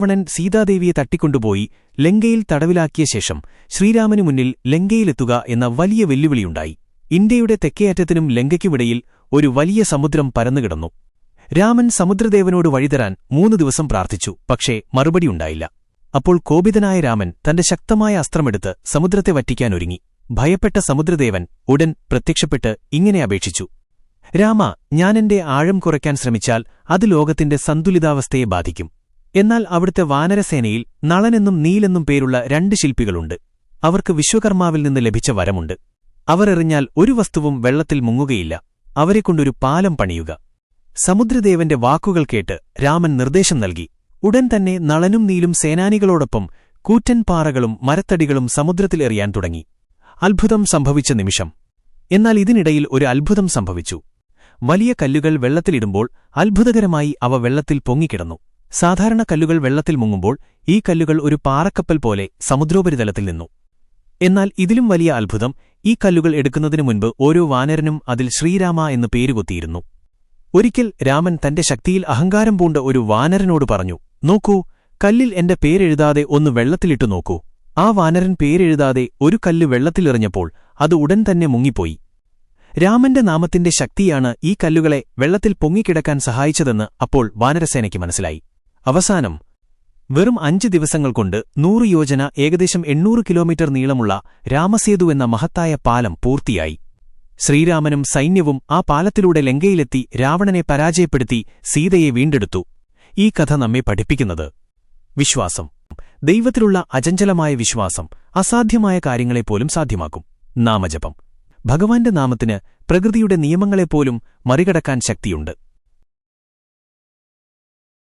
രാവണൻ സീതാദേവിയെ തട്ടിക്കൊണ്ടുപോയി ലങ്കയിൽ തടവിലാക്കിയ ശേഷം ശ്രീരാമനു മുന്നിൽ ലങ്കയിലെത്തുക എന്ന വലിയ വെല്ലുവിളിയുണ്ടായി. ഇന്ത്യയുടെ തെക്കേയറ്റത്തിനും ലങ്കയ്ക്കുമിടയിൽ ഒരു വലിയ സമുദ്രം പരന്നുകിടന്നു. രാമൻ സമുദ്രദേവനോട് വഴിതരാൻ 3 ദിവസം പ്രാർത്ഥിച്ചു. പക്ഷേ മറുപടിയുണ്ടായില്ല. അപ്പോൾ കോപിതനായ രാമൻ തന്റെ ശക്തമായ അസ്ത്രമെടുത്ത് സമുദ്രത്തെ വറ്റിക്കാനൊരുങ്ങി. ഭയപ്പെട്ട സമുദ്രദേവൻ ഉടൻ പ്രത്യക്ഷപ്പെട്ട് ഇങ്ങനെ അപേക്ഷിച്ചു: രാമ, ഞാനെന്റെ ആഴം കുറയ്ക്കാൻ ശ്രമിച്ചാൽ അത് ലോകത്തിന്റെ സന്തുലിതാവസ്ഥയെ ബാധിക്കും. എന്നാൽ അവിടുത്തെ വാനരസേനയിൽ നളനെന്നും നീലെന്നും പേരുള്ള 2 ശില്പികളുണ്ട്. അവർക്ക് വിശ്വകർമാവിൽ നിന്ന് ലഭിച്ച വരമുണ്ട്. അവർ എറിഞ്ഞാൽ ഒരു വസ്തുവും വെള്ളത്തിൽ മുങ്ങുകയില്ല. അവരെക്കൊണ്ടൊരു പാലം പണിയുക. സമുദ്രദേവന്റെ വാക്കുകൾ കേട്ട് രാമൻ നിർദ്ദേശം നൽകി. ഉടൻ തന്നെ നളനും നീലും സേനാനികളോടൊപ്പം കൂറ്റൻ പാറകളും മരത്തടികളും സമുദ്രത്തിൽ എറിയാൻ തുടങ്ങി. അത്ഭുതം സംഭവിച്ച നിമിഷം. എന്നാൽ ഇതിനിടയിൽ ഒരു അത്ഭുതം സംഭവിച്ചു. വലിയ കല്ലുകൾ വെള്ളത്തിലിടുമ്പോൾ അത്ഭുതകരമായി അവ വെള്ളത്തിൽ പൊങ്ങിക്കിടന്നു. സാധാരണ കല്ലുകൾ വെള്ളത്തിൽ മുങ്ങുമ്പോൾ ഈ കല്ലുകൾ ഒരു പാറക്കപ്പൽ പോലെ സമുദ്രോപരിതലത്തിൽ നിന്നു. എന്നാൽ ഇതിലും വലിയ അത്ഭുതം, ഈ കല്ലുകൾ എടുക്കുന്നതിനു മുൻപ് ഓരോ വാനരനും അതിൽ ശ്രീരാമ എന്ന് പേരുകൊത്തിയിരുന്നു. ഒരിക്കൽ രാമൻ തന്റെ ശക്തിയിൽ അഹങ്കാരം പൂണ്ട ഒരു വാനരനോട് പറഞ്ഞു: നോക്കൂ, കല്ലിൽ എന്റെ പേരെഴുതാതെ ഒന്ന് വെള്ളത്തിലിട്ടു നോക്കൂ. ആ വാനരൻ പേരെഴുതാതെ ഒരു കല്ല് വെള്ളത്തിലെറിഞ്ഞപ്പോൾ അത് ഉടൻ തന്നെ മുങ്ങിപ്പോയി. രാമന്റെ നാമത്തിന്റെ ശക്തിയാണ് ഈ കല്ലുകളെ വെള്ളത്തിൽ പൊങ്ങിക്കിടക്കാൻ സഹായിച്ചതെന്ന് അപ്പോൾ വാനരസേനയ്ക്ക് മനസ്സിലായി. അവസാനം വെറും 5 ദിവസങ്ങൾ കൊണ്ട് 100 യോജന, ഏകദേശം 800 കിലോമീറ്റർ നീളമുള്ള രാമസേതു എന്ന മഹത്തായ പാലം പൂർത്തിയായി. ശ്രീരാമനും സൈന്യവും ആ പാലത്തിലൂടെ ലങ്കയിലെത്തി രാവണനെ പരാജയപ്പെടുത്തി സീതയെ വീണ്ടെടുത്തു. ഈ കഥ നമ്മെ പഠിപ്പിക്കുന്നത് വിശ്വാസം. ദൈവത്തിലുള്ള അചഞ്ചലമായ വിശ്വാസം അസാധ്യമായ കാര്യങ്ങളെപ്പോലും സാധ്യമാക്കും. നാമജപം. ഭഗവാന്റെ നാമത്തിന് പ്രകൃതിയുടെ നിയമങ്ങളെപ്പോലും മറികടക്കാൻ ശക്തിയുണ്ട്.